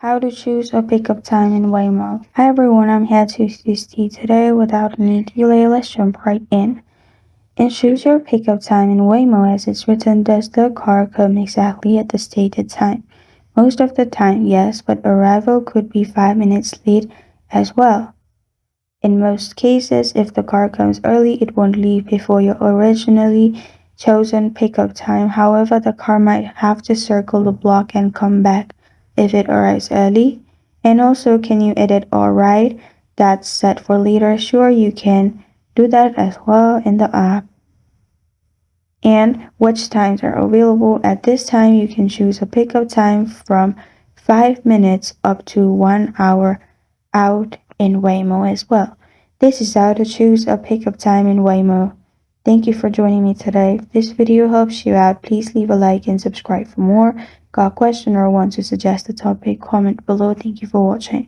How to choose a pickup time in Waymo. Hi everyone, I'm here to assist you today. Without any delay, let's jump right in. And choose your pickup time in Waymo. As it's written, does the car come exactly at the stated time? Most of the time, yes, but arrival could be 5 minutes late as well. In most cases, if the car comes early, it won't leave before your originally chosen pickup time. However, the car might have to circle the block and come back if it arrives early. And also, can you edit or write that's set for later? Sure, you can do that as well in the app. And which times are available? At this time, you can choose a pickup time from 5 minutes up to 1 hour out in Waymo as well. This is how to choose a pickup time in Waymo. Thank you for joining me today. If this video helps you out, please leave a like and subscribe for more. Got a question or want to suggest a topic? Comment below. Thank you for watching.